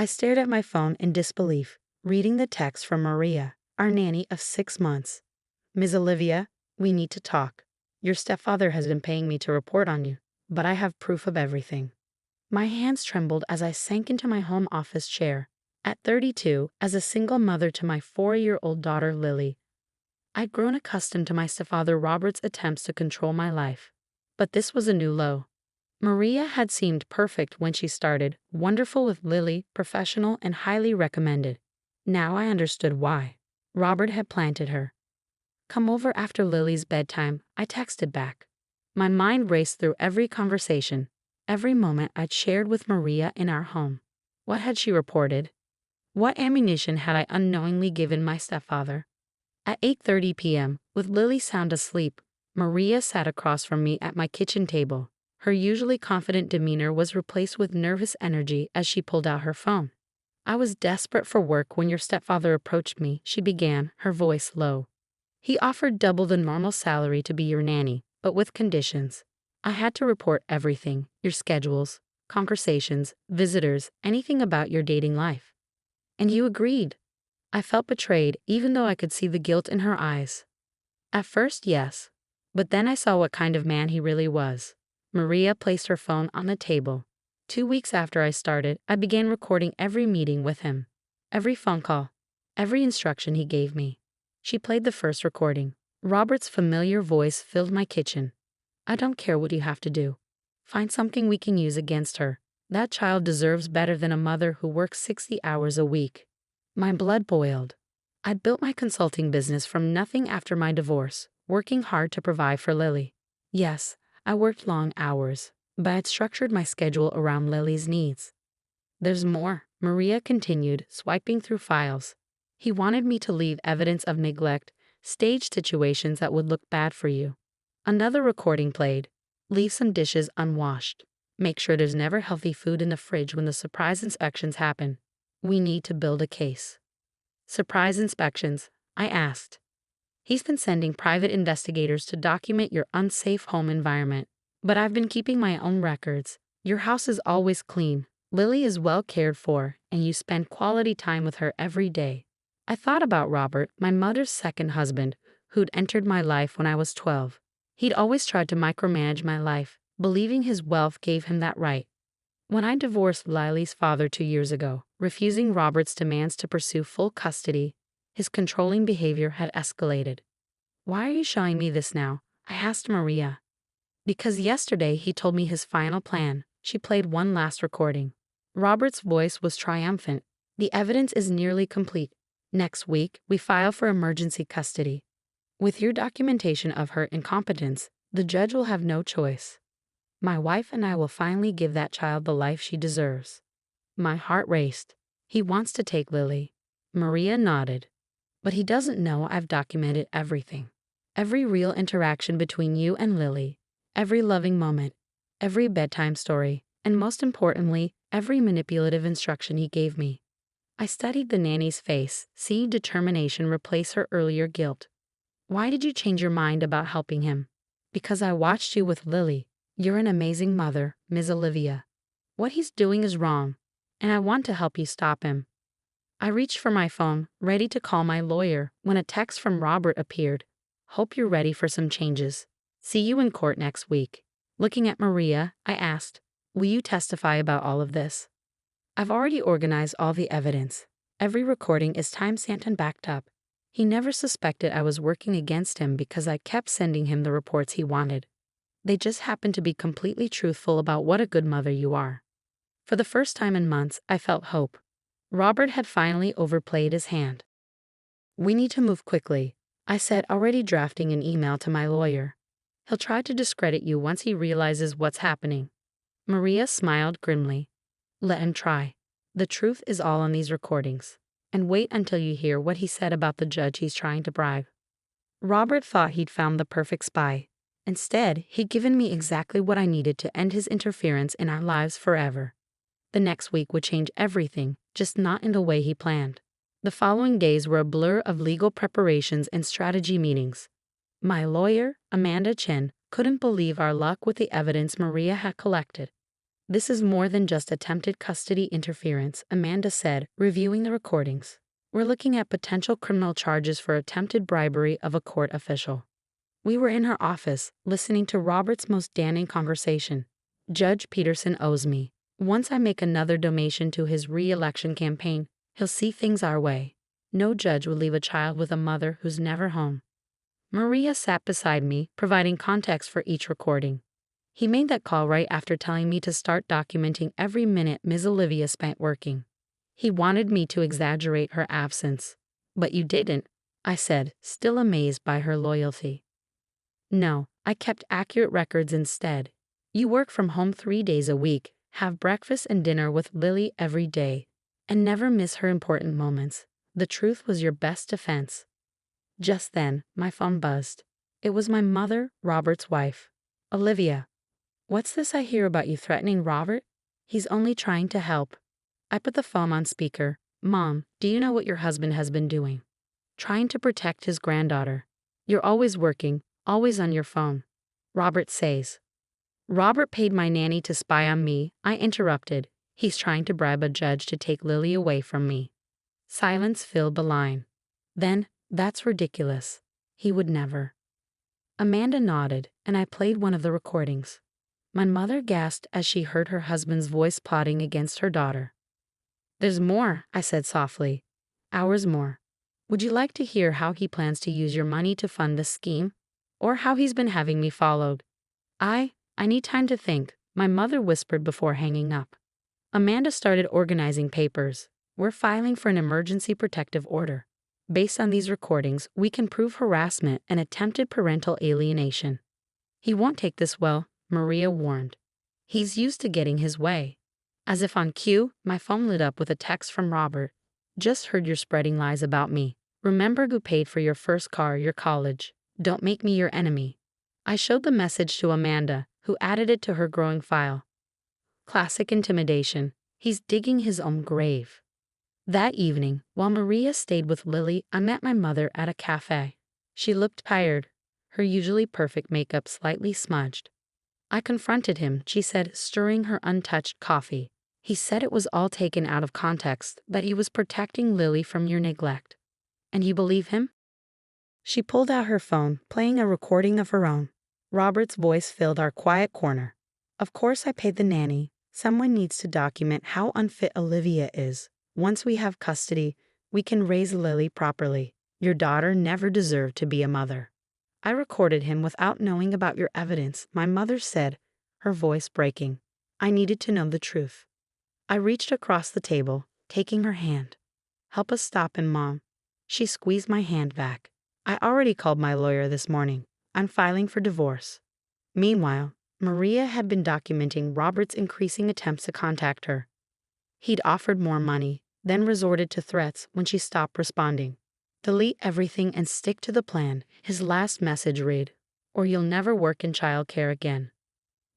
I stared at my phone in disbelief, reading the text from Maria, our nanny of 6 months. Ms. Olivia, we need to talk. Your stepfather has been paying me to report on you, but I have proof of everything. My hands trembled as I sank into my home office chair. At 32, as a single mother to my 4-year-old daughter Lily, I'd grown accustomed to my stepfather Robert's attempts to control my life. But this was a new low. Maria had seemed perfect when she started, wonderful with Lily, professional and highly recommended. Now I understood why. Robert had planted her. Come over after Lily's bedtime, I texted back. My mind raced through every conversation, every moment I'd shared with Maria in our home. What had she reported? What ammunition had I unknowingly given my stepfather? At 8:30 p.m., with Lily sound asleep, Maria sat across from me at my kitchen table. Her usually confident demeanor was replaced with nervous energy as she pulled out her phone. I was desperate for work when your stepfather approached me, she began, her voice low. He offered double the normal salary to be your nanny, but with conditions. I had to report everything, your schedules, conversations, visitors, anything about your dating life. And you agreed. I felt betrayed, even though I could see the guilt in her eyes. At first, yes. But then I saw what kind of man he really was. Maria placed her phone on the table. 2 weeks after I started, I began recording every meeting with him. Every phone call. Every instruction he gave me. She played the first recording. Robert's familiar voice filled my kitchen. I don't care what you have to do. Find something we can use against her. That child deserves better than a mother who works 60 hours a week. My blood boiled. I'd built my consulting business from nothing after my divorce, working hard to provide for Lily. Yes, I worked long hours, but I'd structured my schedule around Lily's needs. There's more, Maria continued, swiping through files. He wanted me to leave evidence of neglect, stage situations that would look bad for you. Another recording played. Leave some dishes unwashed. Make sure there's never healthy food in the fridge when the surprise inspections happen. We need to build a case. Surprise inspections, I asked. He's been sending private investigators to document your unsafe home environment. But I've been keeping my own records. Your house is always clean. Lily is well cared for, and you spend quality time with her every day. I thought about Robert, my mother's second husband, who'd entered my life when I was 12. He'd always tried to micromanage my life, believing his wealth gave him that right. When I divorced Lily's father 2 years ago, refusing Robert's demands to pursue full custody, his controlling behavior had escalated. Why are you showing me this now? I asked Maria. Because yesterday he told me his final plan. She played one last recording. Robert's voice was triumphant. The evidence is nearly complete. Next week, we file for emergency custody. With your documentation of her incompetence, the judge will have no choice. My wife and I will finally give that child the life she deserves. My heart raced. He wants to take Lily. Maria nodded. But he doesn't know I've documented everything. Every real interaction between you and Lily. Every loving moment. Every bedtime story. And most importantly, every manipulative instruction he gave me. I studied the nanny's face, seeing determination replace her earlier guilt. Why did you change your mind about helping him? Because I watched you with Lily. You're an amazing mother, Ms. Olivia. What he's doing is wrong, and I want to help you stop him. I reached for my phone, ready to call my lawyer, when a text from Robert appeared. Hope you're ready for some changes. See you in court next week. Looking at Maria, I asked, will you testify about all of this? I've already organized all the evidence. Every recording is time-stamped and backed up. He never suspected I was working against him because I kept sending him the reports he wanted. They just happened to be completely truthful about what a good mother you are. For the first time in months, I felt hope. Robert had finally overplayed his hand. We need to move quickly, I said, already drafting an email to my lawyer. He'll try to discredit you once he realizes what's happening. Maria smiled grimly. Let him try. The truth is all on these recordings. And wait until you hear what he said about the judge he's trying to bribe. Robert thought he'd found the perfect spy. Instead, he'd given me exactly what I needed to end his interference in our lives forever. The next week would change everything, just not in the way he planned. The following days were a blur of legal preparations and strategy meetings. My lawyer, Amanda Chin, couldn't believe our luck with the evidence Maria had collected. This is more than just attempted custody interference, Amanda said, reviewing the recordings. We're looking at potential criminal charges for attempted bribery of a court official. We were in her office, listening to Robert's most damning conversation. Judge Peterson owes me. Once I make another donation to his re-election campaign, he'll see things our way. No judge would leave a child with a mother who's never home. Maria sat beside me, providing context for each recording. He made that call right after telling me to start documenting every minute Ms. Olivia spent working. He wanted me to exaggerate her absence. But you didn't, I said, still amazed by her loyalty. No, I kept accurate records instead. You work from home 3 days a week, have breakfast and dinner with Lily every day, and never miss her important moments. The truth was your best defense. Just then, my phone buzzed. It was my mother, Robert's wife. Olivia. What's this I hear about you threatening Robert? He's only trying to help. I put the phone on speaker. Mom, do you know what your husband has been doing? Trying to protect his granddaughter. You're always working, always on your phone. Robert says. Robert paid my nanny to spy on me, I interrupted. He's trying to bribe a judge to take Lily away from me. Silence filled the line. Then, that's ridiculous. He would never. Amanda nodded, and I played one of the recordings. My mother gasped as she heard her husband's voice plotting against her daughter. There's more, I said softly. Hours more. Would you like to hear how he plans to use your money to fund this scheme? Or how he's been having me followed? I need time to think, my mother whispered before hanging up. Amanda started organizing papers. We're filing for an emergency protective order. Based on these recordings, we can prove harassment and attempted parental alienation. He won't take this well, Maria warned. He's used to getting his way. As if on cue, my phone lit up with a text from Robert. Just heard you're spreading lies about me. Remember who paid for your first car, your college. Don't make me your enemy. I showed the message to Amanda, who added it to her growing file. Classic intimidation. He's digging his own grave. That evening, while Maria stayed with Lily, I met my mother at a cafe. She looked tired, her usually perfect makeup slightly smudged. I confronted him, she said, stirring her untouched coffee. He said it was all taken out of context, that he was protecting Lily from your neglect. And you believe him? She pulled out her phone, playing a recording of her own. Robert's voice filled our quiet corner. Of course I paid the nanny. Someone needs to document how unfit Olivia is. Once we have custody, we can raise Lily properly. Your daughter never deserved to be a mother. I recorded him without knowing about your evidence, my mother said, her voice breaking. I needed to know the truth. I reached across the table, taking her hand. Help us stop him, Mom. She squeezed my hand back. I already called my lawyer this morning. I'm filing for divorce. Meanwhile, Maria had been documenting Robert's increasing attempts to contact her. He'd offered more money, then resorted to threats when she stopped responding. Delete everything and stick to the plan, his last message read, or you'll never work in childcare again.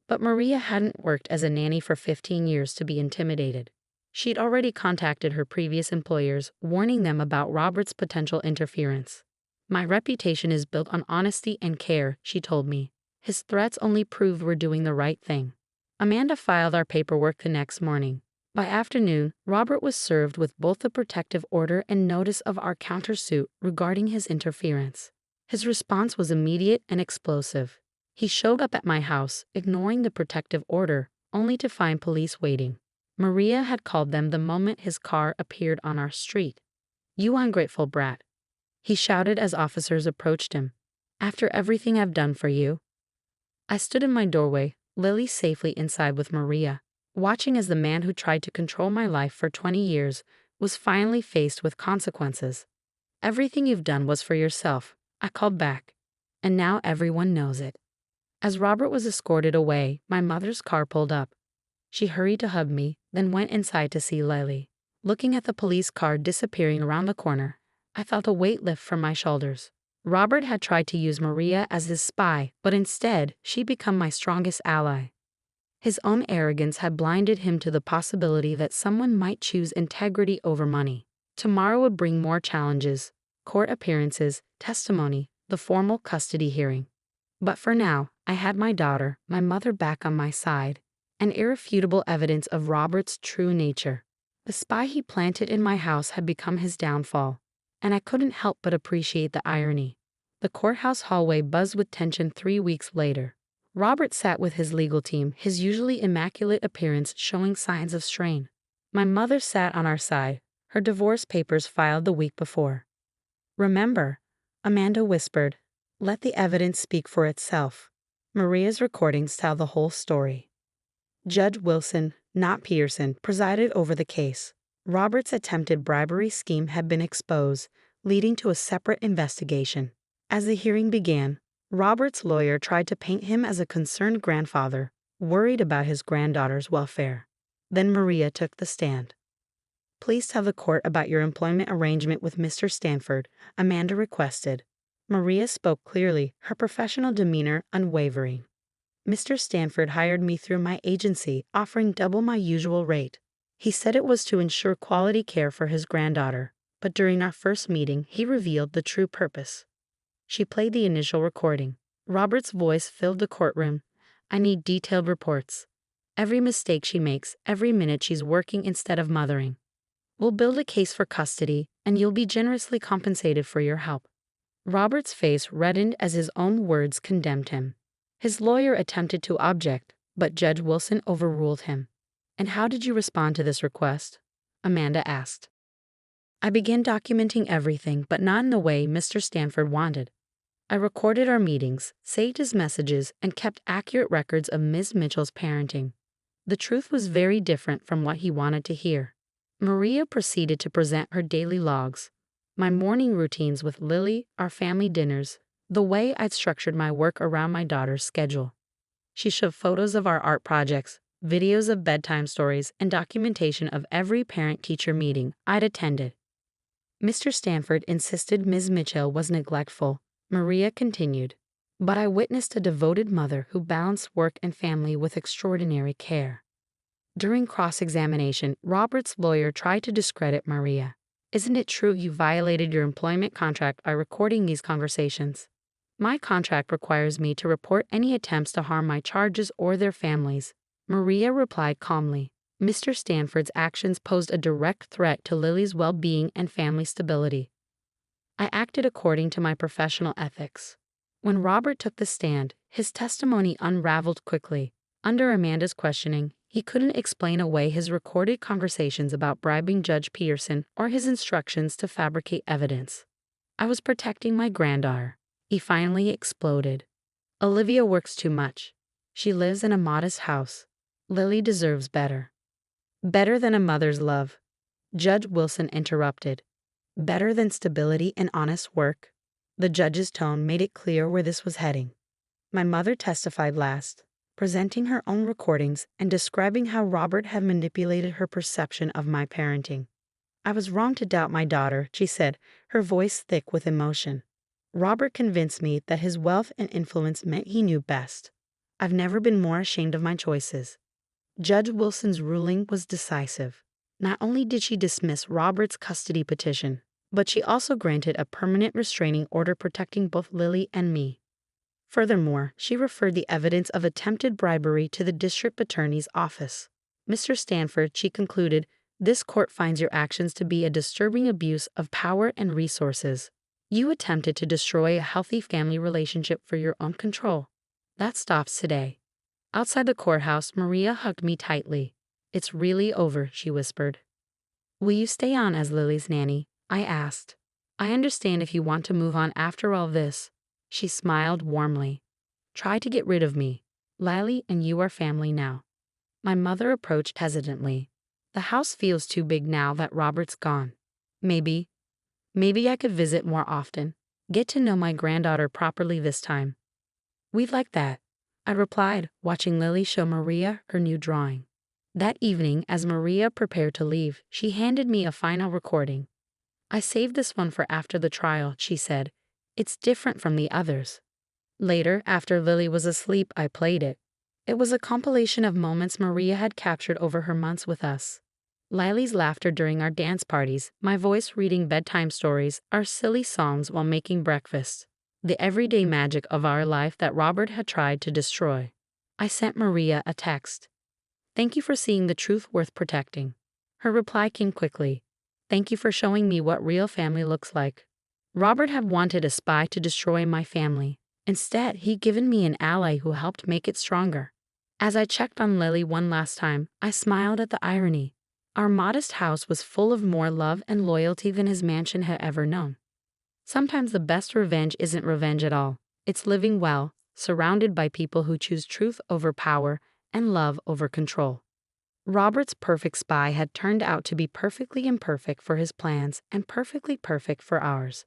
But Maria hadn't worked as a nanny for 15 years to be intimidated. She'd already contacted her previous employers, warning them about Robert's potential interference. My reputation is built on honesty and care, she told me. His threats only proved we're doing the right thing. Amanda filed our paperwork the next morning. By afternoon, Robert was served with both the protective order and notice of our countersuit regarding his interference. His response was immediate and explosive. He showed up at my house, ignoring the protective order, only to find police waiting. Maria had called them the moment his car appeared on our street. You ungrateful brat, he shouted as officers approached him. After everything I've done for you. I stood in my doorway, Lily safely inside with Maria, watching as the man who tried to control my life for 20 years was finally faced with consequences. Everything you've done was for yourself, I called back. And now everyone knows it. As Robert was escorted away, my mother's car pulled up. She hurried to hug me, then went inside to see Lily. Looking at the police car disappearing around the corner, I felt a weight lift from my shoulders. Robert had tried to use Maria as his spy, but instead, she'd become my strongest ally. His own arrogance had blinded him to the possibility that someone might choose integrity over money. Tomorrow would bring more challenges, court appearances, testimony, the formal custody hearing. But for now, I had my daughter, my mother back on my side, and irrefutable evidence of Robert's true nature. The spy he planted in my house had become his downfall, and I couldn't help but appreciate the irony. The courthouse hallway buzzed with tension 3 weeks later. Robert sat with his legal team, his usually immaculate appearance showing signs of strain. My mother sat on our side, her divorce papers filed the week before. "Remember," Amanda whispered, "let the evidence speak for itself." Maria's recordings tell the whole story. Judge Wilson, not Peterson, presided over the case. Robert's attempted bribery scheme had been exposed, leading to a separate investigation. As the hearing began, Robert's lawyer tried to paint him as a concerned grandfather, worried about his granddaughter's welfare. Then Maria took the stand. "Please tell the court about your employment arrangement with Mr. Stanford," Amanda requested. Maria spoke clearly, her professional demeanor unwavering. "Mr. Stanford hired me through my agency, offering double my usual rate. He said it was to ensure quality care for his granddaughter, but during our first meeting, he revealed the true purpose." She played the initial recording. Robert's voice filled the courtroom. "I need detailed reports. Every mistake she makes, every minute she's working instead of mothering. We'll build a case for custody, and you'll be generously compensated for your help." Robert's face reddened as his own words condemned him. His lawyer attempted to object, but Judge Wilson overruled him. "And how did you respond to this request?" Amanda asked. "I began documenting everything, but not in the way Mr. Stanford wanted. I recorded our meetings, saved his messages, and kept accurate records of Ms. Mitchell's parenting. The truth was very different from what he wanted to hear." Maria proceeded to present her daily logs. My morning routines with Lily, our family dinners, the way I'd structured my work around my daughter's schedule. She showed photos of our art projects, videos of bedtime stories, and documentation of every parent-teacher meeting I'd attended. "Mr. Stanford insisted Ms. Mitchell was neglectful," Maria continued, "but I witnessed a devoted mother who balanced work and family with extraordinary care." During cross-examination, Robert's lawyer tried to discredit Maria. "Isn't it true you violated your employment contract by recording these conversations?" "My contract requires me to report any attempts to harm my charges or their families," Maria replied calmly. "Mr. Stanford's actions posed a direct threat to Lily's well-being and family stability. I acted according to my professional ethics." When Robert took the stand, his testimony unraveled quickly. Under Amanda's questioning, he couldn't explain away his recorded conversations about bribing Judge Peterson or his instructions to fabricate evidence. "I was protecting my granddaughter," he finally exploded. "Olivia works too much. She lives in a modest house. Lily deserves better." "Better than a mother's love," Judge Wilson interrupted. "Better than stability and honest work." The judge's tone made it clear where this was heading. My mother testified last, presenting her own recordings and describing how Robert had manipulated her perception of my parenting. "I was wrong to doubt my daughter," she said, her voice thick with emotion. "Robert convinced me that his wealth and influence meant he knew best. I've never been more ashamed of my choices." Judge Wilson's ruling was decisive. Not only did she dismiss Robert's custody petition, but she also granted a permanent restraining order protecting both Lily and me. Furthermore, she referred the evidence of attempted bribery to the district attorney's office. "Mr. Stanford," she concluded, "this court finds your actions to be a disturbing abuse of power and resources. You attempted to destroy a healthy family relationship for your own control. That stops today." Outside the courthouse, Maria hugged me tightly. "It's really over," she whispered. "Will you stay on as Lily's nanny?" I asked. "I understand if you want to move on after all this." She smiled warmly. "Try to get rid of me. Lily and you are family now." My mother approached hesitantly. "The house feels too big now that Robert's gone. Maybe I could visit more often. Get to know my granddaughter properly this time." "We'd like that," I replied, watching Lily show Maria her new drawing. That evening, as Maria prepared to leave, she handed me a final recording. "I saved this one for after the trial," she said. "It's different from the others." Later, after Lily was asleep, I played it. It was a compilation of moments Maria had captured over her months with us. Lily's laughter during our dance parties, my voice reading bedtime stories, our silly songs while making breakfast. The everyday magic of our life that Robert had tried to destroy. I sent Maria a text. Thank you for seeing the truth worth protecting. Her reply came quickly. Thank you for showing me what real family looks like. Robert had wanted a spy to destroy my family. Instead, he'd given me an ally who helped make it stronger. As I checked on Lily one last time, I smiled at the irony. Our modest house was full of more love and loyalty than his mansion had ever known. Sometimes the best revenge isn't revenge at all. It's living well, surrounded by people who choose truth over power and love over control. Robert's perfect spy had turned out to be perfectly imperfect for his plans and perfectly perfect for ours.